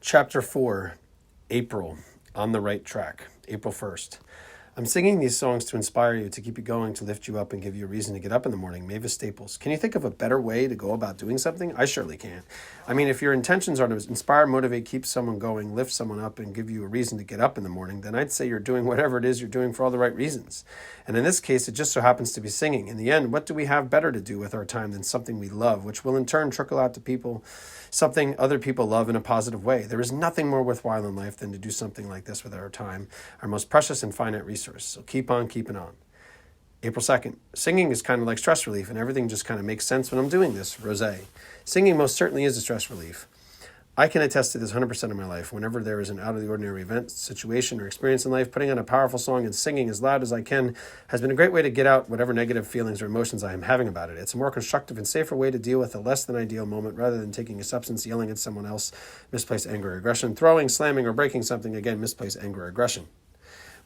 Chapter 4, April, on the right track, April 1st. I'm singing these songs to inspire you, to keep you going, to lift you up, and give you a reason to get up in the morning. Mavis Staples. Can you think of a better way to go about doing something? I surely can. I mean, if your intentions are to inspire, motivate, keep someone going, lift someone up, and give you a reason to get up in the morning, then I'd say you're doing whatever it is you're doing for all the right reasons. And in this case, it just so happens to be singing. In the end, what do we have better to do with our time than something we love, which will in turn trickle out to people, something other people love in a positive way? There is nothing more worthwhile in life than to do something like this with our time, our most precious and finite resource. So keep on keeping on. April 2nd. Singing is kind of like stress relief, and everything just kind of makes sense when I'm doing this. Rosé. Singing most certainly is a stress relief. I can attest to this 100% of my life. Whenever there is an out-of-the-ordinary event, situation, or experience in life, putting on a powerful song and singing as loud as I can has been a great way to get out whatever negative feelings or emotions I am having about it. It's a more constructive and safer way to deal with a less-than-ideal moment rather than taking a substance, yelling at someone else, misplaced anger or aggression, throwing, slamming, or breaking something, again, misplaced anger or aggression.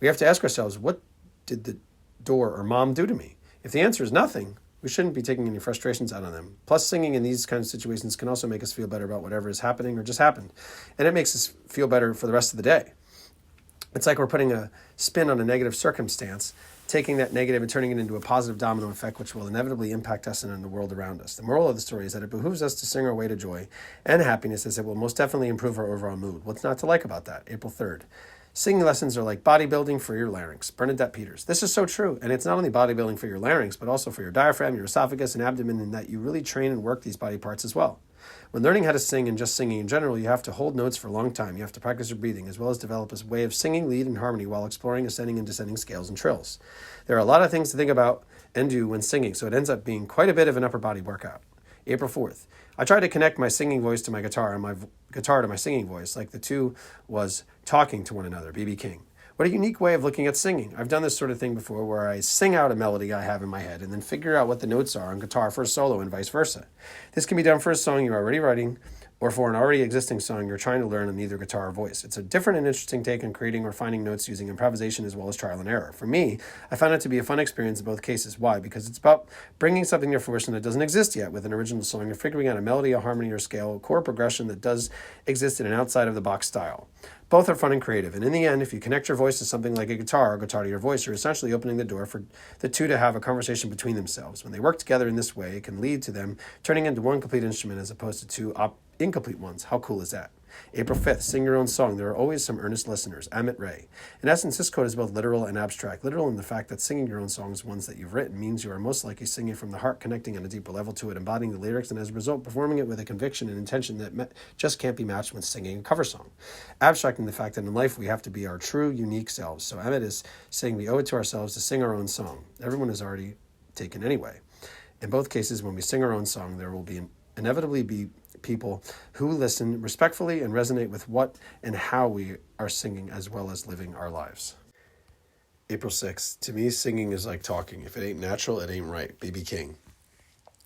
We have to ask ourselves, what did the door or mom do to me? If the answer is nothing, we shouldn't be taking any frustrations out on them. Plus, singing in these kinds of situations can also make us feel better about whatever is happening or just happened. And it makes us feel better for the rest of the day. It's like we're putting a spin on a negative circumstance, taking that negative and turning it into a positive domino effect, which will inevitably impact us and in the world around us. The moral of the story is that it behooves us to sing our way to joy and happiness, as it will most definitely improve our overall mood. What's not to like about that? April 3rd. Singing lessons are like bodybuilding for your larynx. Bernadette Peters. This is so true. And it's not only bodybuilding for your larynx, but also for your diaphragm, your esophagus, and abdomen, in that you really train and work these body parts as well. When learning how to sing and just singing in general, you have to hold notes for a long time. You have to practice your breathing, as well as develop a way of singing lead and harmony while exploring ascending and descending scales and trills. There are a lot of things to think about and do when singing, so it ends up being quite a bit of an upper body workout. April 4th. I try to connect my singing voice to my guitar and my guitar to my singing voice, like the two was talking to one another. B.B. King. What a unique way of looking at singing. I've done this sort of thing before, where I sing out a melody I have in my head and then figure out what the notes are on guitar for a solo and vice versa. This can be done for a song you're already writing or for an already existing song you're trying to learn on either guitar or voice. It's a different and interesting take on creating or finding notes using improvisation as well as trial and error. For me, I found it to be a fun experience in both cases. Why? Because it's about bringing something to fruition that doesn't exist yet with an original song. You're figuring out a melody, a harmony, or scale, a chord progression that does exist in an outside-of-the-box style. Both are fun and creative, and in the end, if you connect your voice to something like a guitar or guitar to your voice, you're essentially opening the door for the two to have a conversation between themselves. When they work together in this way, it can lead to them turning into one complete instrument as opposed to two incomplete ones. How cool is that? April 5th, sing your own song. There are always some earnest listeners. Amit Ray. In essence, this quote is both literal and abstract. Literal in the fact that singing your own songs, ones that you've written, means you are most likely singing from the heart, connecting on a deeper level to it, embodying the lyrics, and as a result, performing it with a conviction and intention that just can't be matched with singing a cover song. Abstract in the fact that in life we have to be our true, unique selves. So Amit is saying we owe it to ourselves to sing our own song. Everyone is already taken anyway. In both cases, when we sing our own song, there will inevitably be people who listen respectfully and resonate with what and how we are singing, as well as living our lives. April 6th. To me, singing is like talking. If it ain't natural, it ain't right. B.B. King.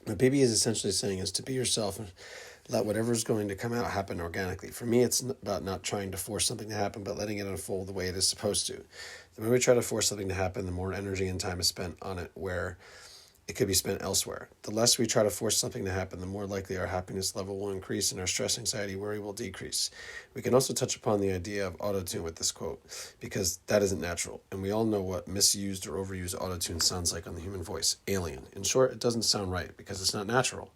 What B.B. is essentially saying is to be yourself and let whatever's going to come out happen organically. For me, it's about not trying to force something to happen, but letting it unfold the way it is supposed to. The more we try to force something to happen, the more energy and time is spent on it, where it could be spent elsewhere. The less we try to force something to happen, the more likely our happiness level will increase and our stress, anxiety, worry will decrease. We can also touch upon the idea of auto-tune with this quote, because that isn't natural, and we all know what misused or overused auto-tune sounds like on the human voice. Alien. In short, it doesn't sound right because it's not natural.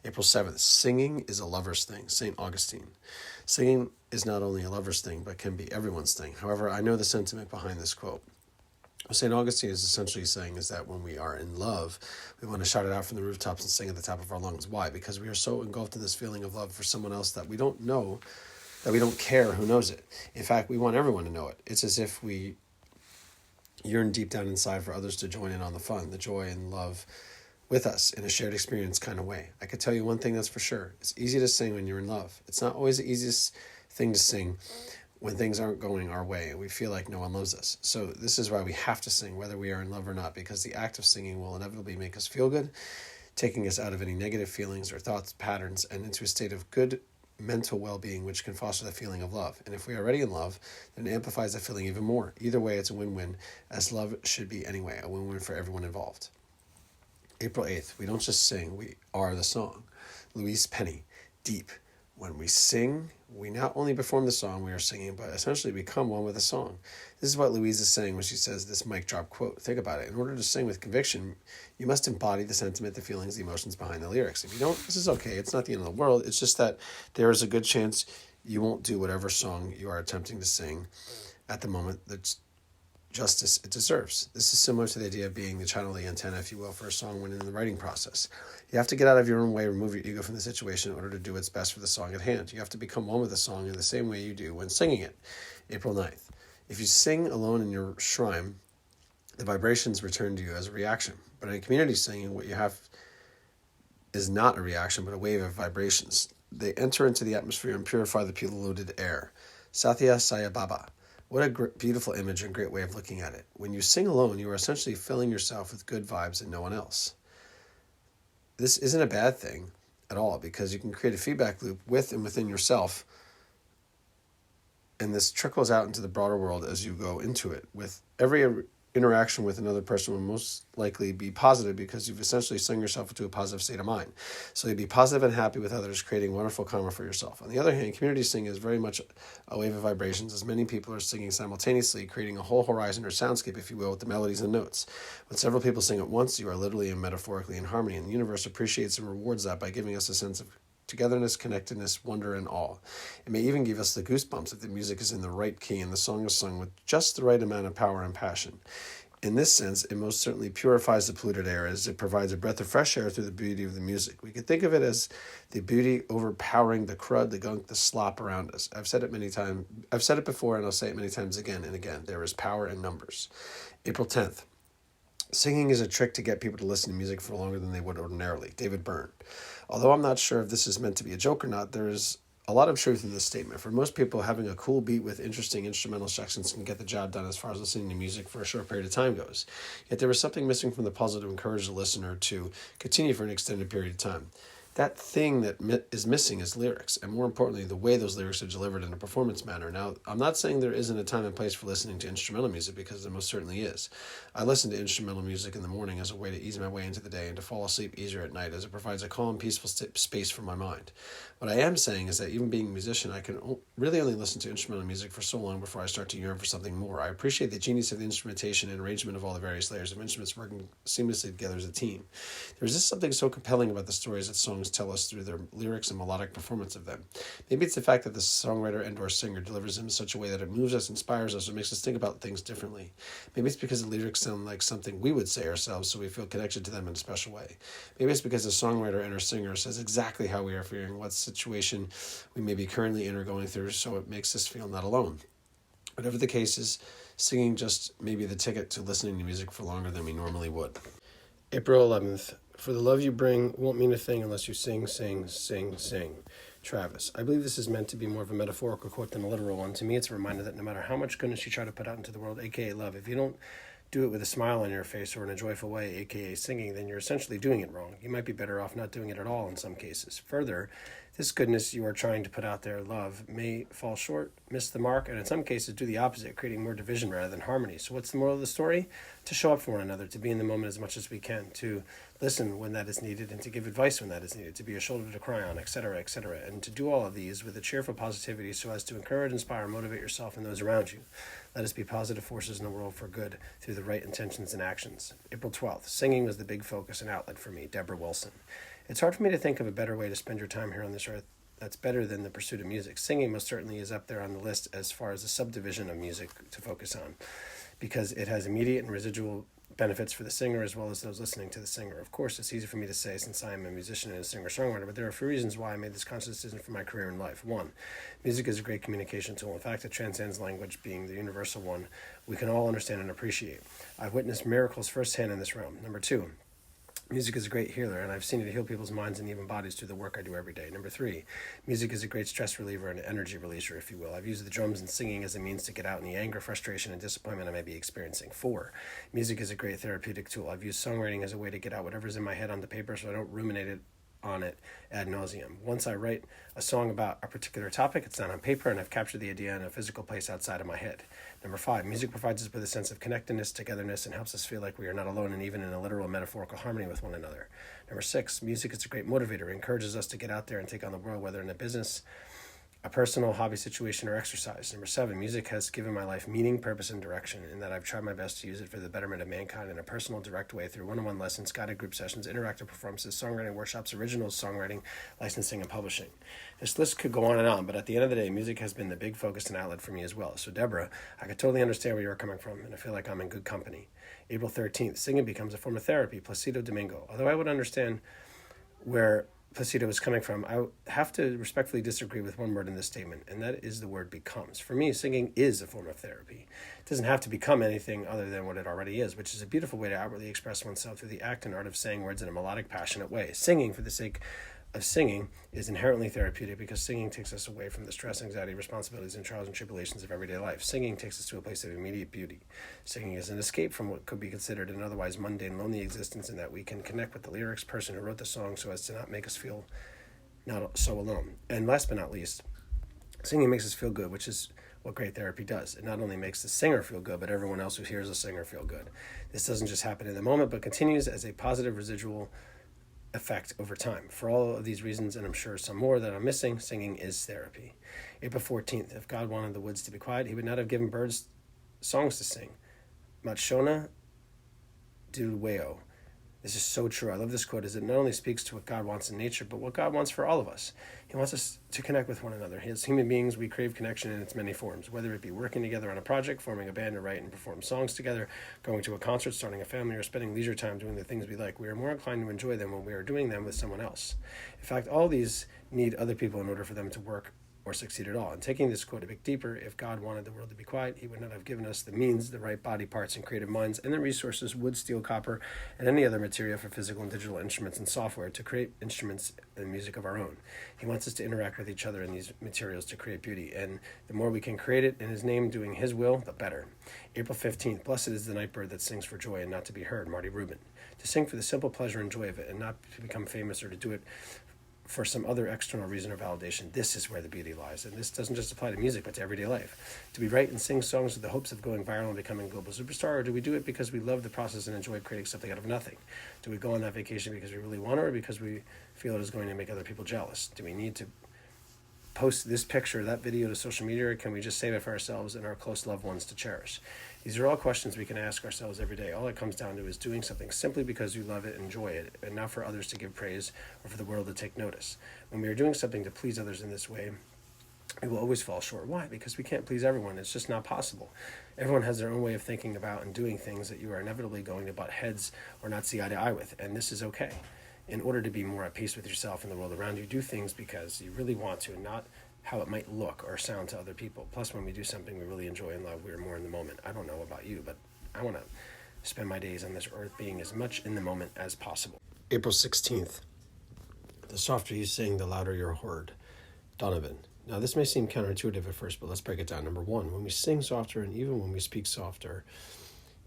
April 7th. Singing is a lover's thing. St. Augustine. Singing is not only a lover's thing, but can be everyone's thing. However, I know the sentiment behind this quote. What St. Augustine is essentially saying is that when we are in love, we want to shout it out from the rooftops and sing at the top of our lungs. Why? Because we are so engulfed in this feeling of love for someone else that we don't know, that we don't care who knows it. In fact, we want everyone to know it. It's as if we yearn deep down inside for others to join in on the fun, the joy and love with us in a shared experience kind of way. I could tell you one thing that's for sure. It's easy to sing when you're in love. It's not always the easiest thing to sing when things aren't going our way and we feel like no one loves us. So this is why we have to sing, whether we are in love or not, because the act of singing will inevitably make us feel good, taking us out of any negative feelings or thoughts, patterns, and into a state of good mental well-being, which can foster the feeling of love. And if we are already in love, then it amplifies that feeling even more. Either way, it's a win-win, as love should be anyway, a win-win for everyone involved. April 8th, we don't just sing, we are the song. Louise Penny, deep. When we sing, We not only perform the song we are singing, but essentially become one with the song. This is what Louise is saying when she says this mic drop quote. Think about it. In order to sing with conviction, you must embody the sentiment, the feelings, the emotions behind the lyrics. If you don't, this is okay. It's not the end of the world. It's just that there is a good chance you won't do whatever song you are attempting to sing at the moment that's justice it deserves. This is similar to the idea of being the channel, the antenna, if you will, for a song when in the writing process. You have to get out of your own way, remove your ego from the situation in order to do what's best for the song at hand. You have to become one with the song in the same way you do when singing it. April 9th. If you sing alone in your shrine, the vibrations return to you as a reaction. But in community singing, what you have is not a reaction, but a wave of vibrations. They enter into the atmosphere and purify the polluted air. Satya Sai Baba. What a beautiful image and great way of looking at it. When you sing alone, you are essentially filling yourself with good vibes and no one else. This isn't a bad thing at all because you can create a feedback loop with and within yourself, and this trickles out into the broader world as you go into it. With every interaction with another person will most likely be positive because you've essentially sung yourself into a positive state of mind. So you'll be positive and happy with others, creating wonderful karma for yourself. On the other hand, community singing is very much a wave of vibrations as many people are singing simultaneously, creating a whole horizon or soundscape, if you will, with the melodies and notes. When several people sing at once, you are literally and metaphorically in harmony, and the universe appreciates and rewards that by giving us a sense of togetherness, connectedness, wonder, and awe. It may even give us the goosebumps if the music is in the right key and the song is sung with just the right amount of power and passion. In this sense, it most certainly purifies the polluted air as it provides a breath of fresh air through the beauty of the music. We could think of it as the beauty overpowering the crud, the gunk, the slop around us. I've said it many times. I've said it before, and I'll say it many times again and again. There is power in numbers. April 10th. Singing is a trick to get people to listen to music for longer than they would ordinarily. David Byrne. Although I'm not sure if this is meant to be a joke or not, there is a lot of truth in this statement. For most people, having a cool beat with interesting instrumental sections can get the job done as far as listening to music for a short period of time goes. Yet there was something missing from the puzzle to encourage the listener to continue for an extended period of time. That thing that is missing is lyrics, and more importantly, the way those lyrics are delivered in a performance manner. Now, I'm not saying there isn't a time and place for listening to instrumental music, because there most certainly is. I listen to instrumental music in the morning as a way to ease my way into the day and to fall asleep easier at night, as it provides a calm, peaceful space for my mind. What I am saying is that even being a musician, I can really only listen to instrumental music for so long before I start to yearn for something more. I appreciate the genius of the instrumentation and arrangement of all the various layers of instruments working seamlessly together as a team. There's just something so compelling about the stories that songs tell us through their lyrics and melodic performance of them. Maybe it's the fact that the songwriter and or singer delivers them in such a way that it moves us, inspires us, or makes us think about things differently. Maybe it's because the lyrics sound like something we would say ourselves, so we feel connected to them in a special way. Maybe it's because the songwriter and or singer says exactly how we are feeling, what situation we may be currently in or going through, so it makes us feel not alone. Whatever the case is, singing just may be the ticket to listening to music for longer than we normally would. April 11th. For the love you bring won't mean a thing unless you sing, sing, sing, sing. Travis. I believe this is meant to be more of a metaphorical quote than a literal one. To me, it's a reminder that no matter how much goodness you try to put out into the world, aka love, if you don't do it with a smile on your face or in a joyful way, aka singing, then you're essentially doing it wrong. You might be better off not doing it at all in some cases. Further, this goodness you are trying to put out there, love, may fall short, miss the mark, and in some cases do the opposite, creating more division rather than harmony. So what's the moral of the story? To show up for one another, to be in the moment as much as we can, to listen when that is needed, and to give advice when that is needed, to be a shoulder to cry on, etc., and to do all of these with a cheerful positivity so as to encourage, inspire, motivate yourself and those around you. Let us be positive forces in the world for good through the right intentions and actions. April 12th. Singing was the big focus and outlet for me. Deborah Wilson. It's hard for me to think of a better way to spend your time here on this earth that's better than the pursuit of music. Singing most certainly is up there on the list as far as a subdivision of music to focus on, because it has immediate and residual benefits for the singer as well as those listening to the singer. Of course, it's easy for me to say since I am a musician and a singer-songwriter, but there are a few reasons why I made this conscious decision for my career in life. One, music is a great communication tool. In fact, it transcends language, being the universal one we can all understand and appreciate. I've witnessed miracles firsthand in this realm. Number two, music is a great healer, and I've seen it heal people's minds and even bodies through the work I do every day. Number three, music is a great stress reliever and energy releaser, if you will. I've used the drums and singing as a means to get out any anger, frustration, and disappointment I may be experiencing. Four, music is a great therapeutic tool. I've used songwriting as a way to get out whatever's in my head onto paper so I don't ruminate it on it ad nauseum. Once I write a song about a particular topic, it's not on paper, and I've captured the idea in a physical place outside of my head. Number five, music provides us with a sense of connectedness, togetherness, and helps us feel like we are not alone and even in a literal and metaphorical harmony with one another. Number six, music is a great motivator. It encourages us to get out there and take on the world, whether in a business a personal hobby situation or exercise. Number 7, music has given my life meaning, purpose, and direction, in that I've tried my best to use it for the betterment of mankind in a personal, direct way through one-on-one lessons, guided group sessions, interactive performances, songwriting workshops, original songwriting, licensing, and publishing. This list could go on, but at the end of the day, music has been the big focus and outlet for me as well. So Deborah, I could totally understand where you're coming from, and I feel like I'm in good company. April 13th, singing becomes a form of therapy, Placido Domingo. Although I would understand where Placido is coming from, I have to respectfully disagree with one word in this statement, and that is the word becomes. For me, singing is a form of therapy. It doesn't have to become anything other than what it already is, which is a beautiful way to outwardly express oneself through the act and art of saying words in a melodic, passionate way. Singing for the sake of singing is inherently therapeutic because singing takes us away from the stress, anxiety, responsibilities, and trials and tribulations of everyday life. Singing takes us to a place of immediate beauty. Singing is an escape from what could be considered an otherwise mundane, lonely existence, in that we can connect with the lyrics, person who wrote the song, so as to not make us feel not so alone. And last but not least, singing makes us feel good, which is what great therapy does. It not only makes the singer feel good, but everyone else who hears the singer feel good. This doesn't just happen in the moment, but continues as a positive residual effect over time. For all of these reasons, and I'm sure some more that I'm missing, singing is therapy. April 14th, if God wanted the woods to be quiet, he would not have given birds songs to sing. Machona Dulweo. This is so true. I love this quote, as it not only speaks to what God wants in nature, but what God wants for all of us. He wants us to connect with one another. As human beings, we crave connection in its many forms, whether it be working together on a project, forming a band to write and perform songs together, going to a concert, starting a family, or spending leisure time doing the things we like. We are more inclined to enjoy them when we are doing them with someone else. In fact, all these need other people in order for them to work or succeed at all. And taking this quote a bit deeper, if God wanted the world to be quiet, he would not have given us the means, the right body parts and creative minds, and the resources, wood, steel, copper, and any other material for physical and digital instruments and software to create instruments and music of our own. He wants us to interact with each other in these materials to create beauty, and the more we can create it in his name, doing his will, the better. April 15th, blessed is the night bird that sings for joy and not to be heard, Marty Rubin. To sing for the simple pleasure and joy of it, and not to become famous or to do it for some other external reason or validation. This is where the beauty lies. And this doesn't just apply to music, but to everyday life. Do we write and sing songs with the hopes of going viral and becoming a global superstar, or do we do it because we love the process and enjoy creating something out of nothing? Do we go on that vacation because we really want it, or because we feel it is going to make other people jealous? Do we need to post this picture, that video to social media, or can we just save it for ourselves and our close loved ones to cherish? These are all questions we can ask ourselves every day. All it comes down to is doing something simply because you love it and enjoy it, and not for others to give praise or for the world to take notice. When we are doing something to please others in this way, we will always fall short. Why? Because we can't please everyone. It's just not possible. Everyone has their own way of thinking about and doing things that you are inevitably going to butt heads or not see eye to eye with, and this is okay. In order to be more at peace with yourself and the world around you, do things because you really want to, and not how it might look or sound to other people. Plus, when we do something we really enjoy and love, we are more in the moment. I don't know about you, but I want to spend my days on this earth being as much in the moment as possible. April 16th. The softer you sing, the louder you're heard. Donovan. Now, this may seem counterintuitive at first, but let's break it down. Number 1, when we sing softer and even when we speak softer,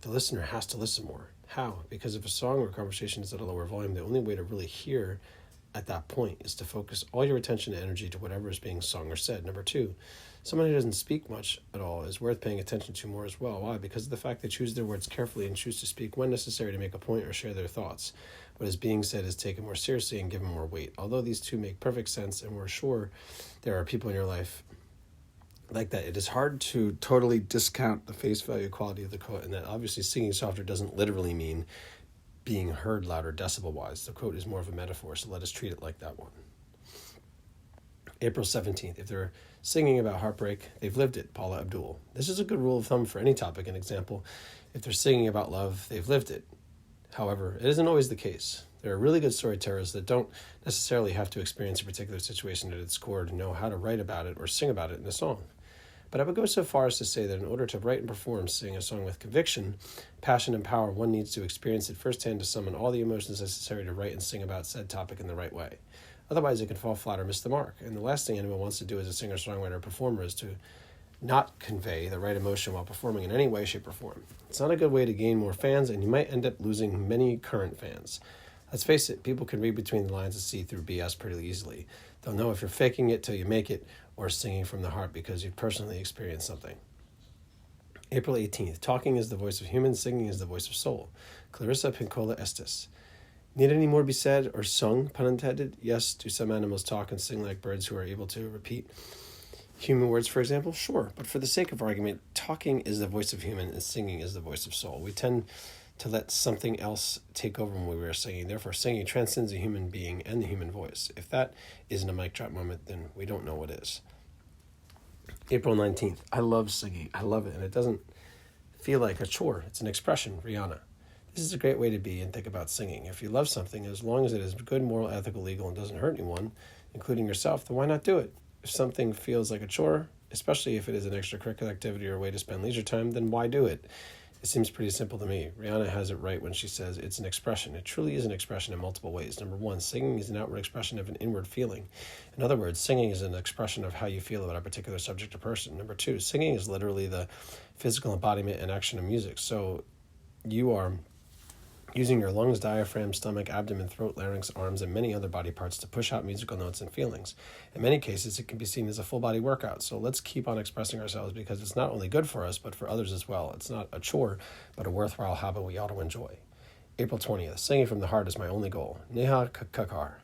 the listener has to listen more. How? Because if a song or conversation is at a lower volume, the only way to really hear at that point is to focus all your attention and energy to whatever is being sung or said. Number 2, someone who doesn't speak much at all is worth paying attention to more as well. Why? Because of the fact they choose their words carefully and choose to speak when necessary to make a point or share their thoughts. What is being said is taken more seriously and given more weight. Although these two make perfect sense, and we're sure there are people in your life like that, it is hard to totally discount the face value quality of the quote, and that obviously singing softer doesn't literally mean being heard louder decibel-wise. The quote is more of a metaphor, so let us treat it like that one. April 17th. If they're singing about heartbreak, they've lived it, Paula Abdul. This is a good rule of thumb for any topic. An example, if they're singing about love, they've lived it. However, it isn't always the case. There are really good storytellers that don't necessarily have to experience a particular situation at its core to know how to write about it or sing about it in a song. But I would go so far as to say that in order to write and perform, sing a song with conviction, passion, and power, one needs to experience it firsthand to summon all the emotions necessary to write and sing about said topic in the right way. Otherwise, it can fall flat or miss the mark. And the last thing anyone wants to do as a singer, songwriter, or performer is to not convey the right emotion while performing in any way, shape, or form. It's not a good way to gain more fans, and you might end up losing many current fans. Let's face it, people can read between the lines and see through BS pretty easily. They'll know if you're faking it till you make it or singing from the heart because you've personally experienced something. April 18th. Talking is the voice of humans, singing is the voice of soul. Clarissa Pincola Estes. Need any more be said or sung, pun intended? Yes, do some animals talk and sing like birds who are able to repeat Human words, for example? Sure, but for the sake of argument, talking is the voice of human and singing is the voice of soul. We tend to let something else take over when we are singing. Therefore, singing transcends the human being and the human voice. If that isn't a mic drop moment, then we don't know what is. April 19th. I love singing. I love it. And it doesn't feel like a chore. It's an expression. Rihanna. This is a great way to be and think about singing. If you love something, as long as it is good, moral, ethical, legal, and doesn't hurt anyone, including yourself, then why not do it? If something feels like a chore, especially if it is an extracurricular activity or a way to spend leisure time, then why do it? It seems pretty simple to me. Rihanna has it right when she says it's an expression. It truly is an expression in multiple ways. Number one, singing is an outward expression of an inward feeling. In other words, singing is an expression of how you feel about a particular subject or person. Number two, singing is literally the physical embodiment and action of music. So you are using your lungs, diaphragm, stomach, abdomen, throat, larynx, arms, and many other body parts to push out musical notes and feelings. In many cases, it can be seen as a full-body workout. So let's keep on expressing ourselves because it's not only good for us, but for others as well. It's not a chore, but a worthwhile habit we ought to enjoy. April 20th. Singing from the heart is my only goal. Neha Kakar.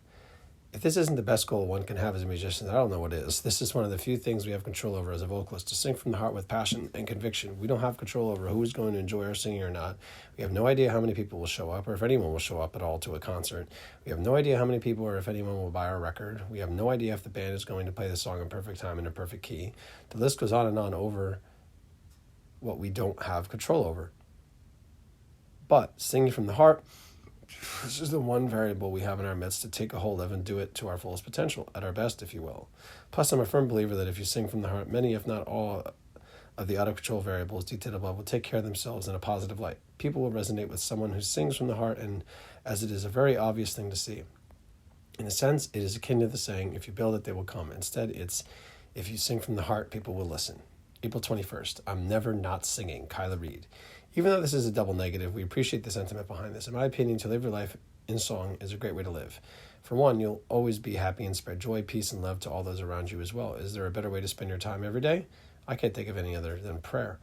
If this isn't the best goal one can have as a musician, I don't know what is. This is one of the few things we have control over as a vocalist, to sing from the heart with passion and conviction. We don't have control over who is going to enjoy our singing or not. We have no idea how many people will show up or if anyone will show up at all to a concert. We have no idea how many people or if anyone will buy our record. We have no idea if the band is going to play the song in perfect time and in a perfect key. The list goes on and on over what we don't have control over. But singing from the heart, this is the one variable we have in our midst to take a hold of and do it to our fullest potential, at our best, if you will. Plus, I'm a firm believer that if you sing from the heart, many, if not all, of the out-of-control variables detailed above will take care of themselves in a positive light. People will resonate with someone who sings from the heart, and as it is a very obvious thing to see. In a sense, it is akin to the saying, if you build it, they will come. Instead, it's, if you sing from the heart, people will listen. April 21st. I'm never not singing. Kyla Reed. Even though this is a double negative, we appreciate the sentiment behind this. In my opinion, to live your life in song is a great way to live. For one, you'll always be happy and spread joy, peace, and love to all those around you as well. Is there a better way to spend your time every day? I can't think of any other than prayer.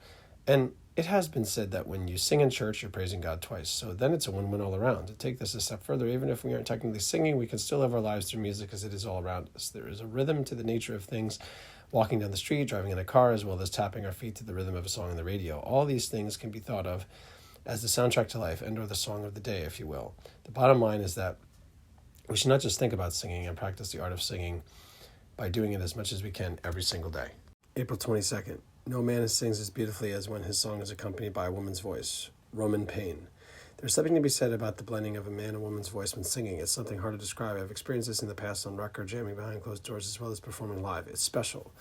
And it has been said that when you sing in church, you're praising God twice. So then it's a win-win all around. To take this a step further, even if we aren't technically singing, we can still live our lives through music as it is all around us. There is a rhythm to the nature of things. Walking down the street, driving in a car, as well as tapping our feet to the rhythm of a song on the radio. All these things can be thought of as the soundtrack to life and or the song of the day, if you will. The bottom line is that we should not just think about singing and practice the art of singing by doing it as much as we can every single day. April 22nd. No man sings as beautifully as when his song is accompanied by a woman's voice. Roman Payne. There's something to be said about the blending of a man and woman's voice when singing. It's something hard to describe. I've experienced this in the past on record, jamming behind closed doors, as well as performing live. It's special.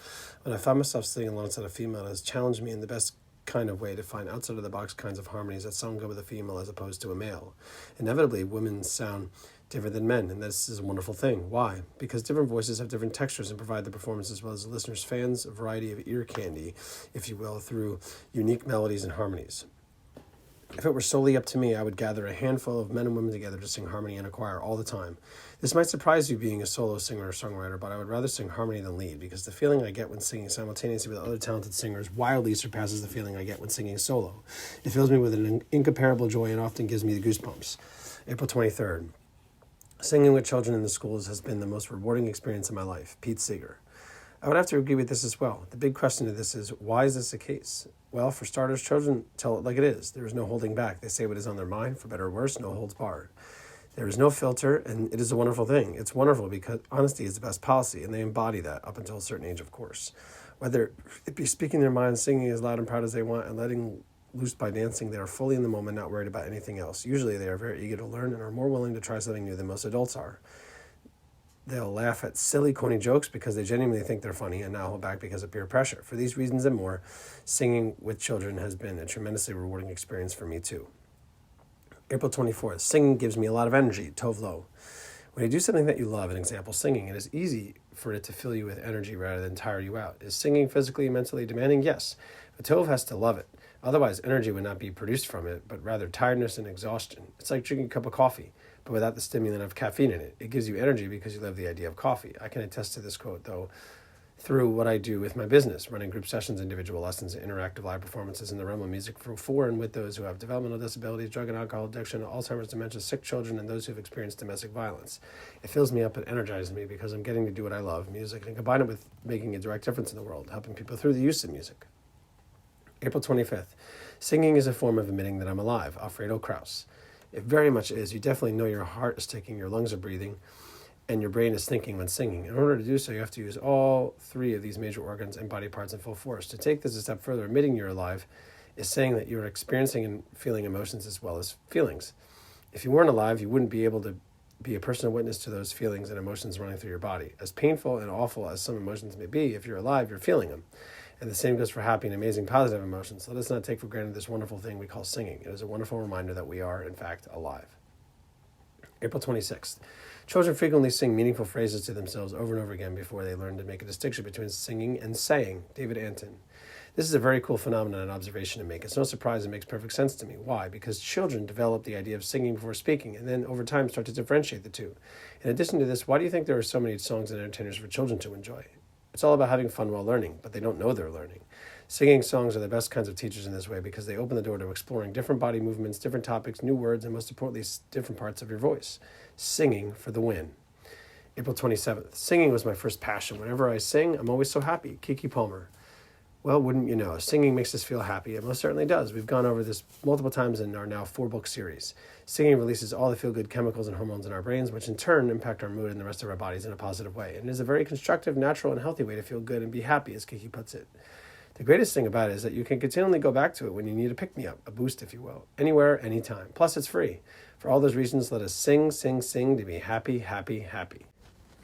When I found myself singing alongside a female, it has challenged me in the best kind of way to find outside-of-the-box kinds of harmonies that sound good with a female as opposed to a male. Inevitably, women sound different than men, and this is a wonderful thing. Why? Because different voices have different textures and provide the performance as well as the listeners' fans a variety of ear candy, if you will, through unique melodies and harmonies. If it were solely up to me, I would gather a handful of men and women together to sing harmony in a choir all the time. This might surprise you being a solo singer or songwriter, but I would rather sing harmony than lead, because the feeling I get when singing simultaneously with other talented singers wildly surpasses the feeling I get when singing solo. It fills me with an incomparable joy and often gives me the goosebumps. April 23rd. Singing with children in the schools has been the most rewarding experience in my life. Pete Seeger. I would have to agree with this as well. The big question to this is, why is this the case? Well, for starters, children tell it like it is. There is no holding back. They say what is on their mind, for better or worse, no holds barred. There is no filter, and it is a wonderful thing. It's wonderful because honesty is the best policy, and they embody that up until a certain age, of course. Whether it be speaking their mind, singing as loud and proud as they want, and letting loose by dancing, they are fully in the moment, not worried about anything else. Usually they are very eager to learn and are more willing to try something new than most adults are. They'll laugh at silly, corny jokes because they genuinely think they're funny and not hold back because of peer pressure. For these reasons and more, singing with children has been a tremendously rewarding experience for me too. April 24th. Singing gives me a lot of energy. Tove Lo. When you do something that you love, an example, singing, it is easy for it to fill you with energy rather than tire you out. Is singing physically and mentally demanding? Yes. But Tove has to love it. Otherwise, energy would not be produced from it, but rather tiredness and exhaustion. It's like drinking a cup of coffee, but without the stimulant of caffeine in it. It gives you energy because you love the idea of coffee. I can attest to this quote, though. through what I do with my business, running group sessions, individual lessons, and interactive live performances in the realm of music for and with those who have developmental disabilities, drug and alcohol addiction, Alzheimer's, dementia, sick children, and those who have experienced domestic violence. It fills me up and energizes me because I'm getting to do what I love, music, and combine it with making a direct difference in the world, helping people through the use of music. April 25th. Singing is a form of admitting that I'm alive. Alfredo Kraus. It very much is. You definitely know your heart is ticking, your lungs are breathing, and your brain is thinking when singing. In order to do so, you have to use all three of these major organs and body parts in full force. To take this a step further, admitting you're alive is saying that you're experiencing and feeling emotions as well as feelings. If you weren't alive, you wouldn't be able to be a personal witness to those feelings and emotions running through your body. As painful and awful as some emotions may be, if you're alive, you're feeling them. And the same goes for happy and amazing positive emotions. Let us not take for granted this wonderful thing we call singing. It is a wonderful reminder that we are, in fact, alive. April 26th. Children frequently sing meaningful phrases to themselves over and over again before they learn to make a distinction between singing and saying. David Anton. This is a very cool phenomenon and observation to make. It's no surprise it makes perfect sense to me. Why? Because children develop the idea of singing before speaking and then over time start to differentiate the two. In addition to this, why do you think there are so many songs and entertainers for children to enjoy? It's all about having fun while learning, but they don't know they're learning. Singing songs are the best kinds of teachers in this way because they open the door to exploring different body movements, different topics, new words, and most importantly, different parts of your voice. Singing for the win. April 27th. Singing was my first passion. Whenever I sing, I'm always so happy. Kiki Palmer. Well, wouldn't you know, singing makes us feel happy. It most certainly does. We've gone over this multiple times in our now 4-book series. Singing releases all the feel-good chemicals and hormones in our brains, which in turn impact our mood and the rest of our bodies in a positive way. And it is a very constructive, natural, and healthy way to feel good and be happy, as Kiki puts it. The greatest thing about it is that you can continually go back to it when you need a pick-me-up, a boost, if you will, anywhere, anytime. Plus, it's free. For all those reasons, let us sing, sing, sing to be happy, happy, happy.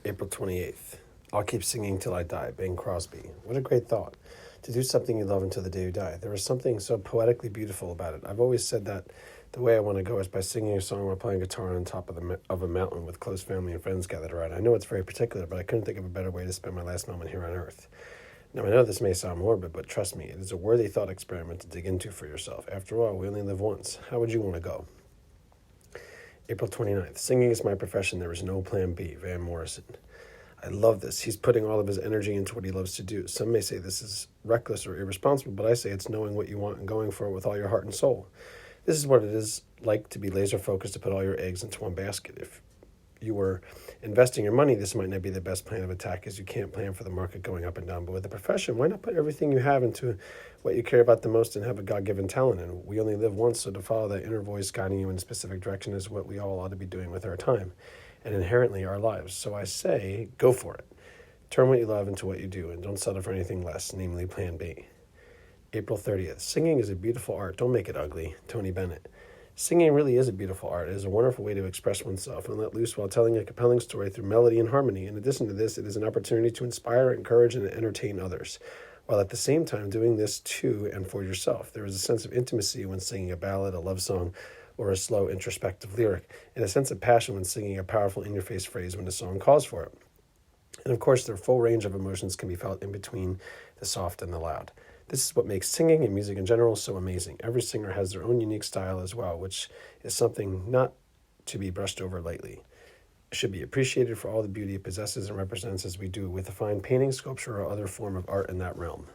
April 28th. I'll keep singing till I die, Bing Crosby. What a great thought. To do something you love until the day you die. There is something so poetically beautiful about it. I've always said that the way I want to go is by singing a song or playing guitar on top of a mountain with close family and friends gathered around. I know it's very particular, but I couldn't think of a better way to spend my last moment here on earth. Now, I know this may sound morbid, but trust me, it is a worthy thought experiment to dig into for yourself. After all, we only live once. How would you want to go? April 29th. Singing is my profession. There is no plan B. Van Morrison. I love this. He's putting all of his energy into what he loves to do. Some may say this is reckless or irresponsible, but I say it's knowing what you want and going for it with all your heart and soul. This is what it is like to be laser focused, to put all your eggs into one basket. If you were investing your money, this might not be the best plan of attack, as you can't plan for the market going up and down. But with a profession, why not put everything you have into what you care about the most and have a God-given talent? And we only live once, so to follow that inner voice guiding you in a specific direction is what we all ought to be doing with our time and inherently our lives. So I say, go for it. Turn what you love into what you do, and don't settle for anything less, namely Plan B. April 30th. Singing is a beautiful art. Don't make it ugly. Tony Bennett. Singing really is a beautiful art. It is a wonderful way to express oneself and let loose while telling a compelling story through melody and harmony. In addition to this, it is an opportunity to inspire, encourage, and entertain others, while at the same time doing this to and for yourself. There is a sense of intimacy when singing a ballad, a love song, or a slow introspective lyric, and a sense of passion when singing a powerful in-your-face phrase when the song calls for it. And of course, their full range of emotions can be felt in between the soft and the loud. This is what makes singing and music in general so amazing. Every singer has their own unique style as well, which is something not to be brushed over lightly. It should be appreciated for all the beauty it possesses and represents, as we do with a fine painting, sculpture, or other form of art in that realm.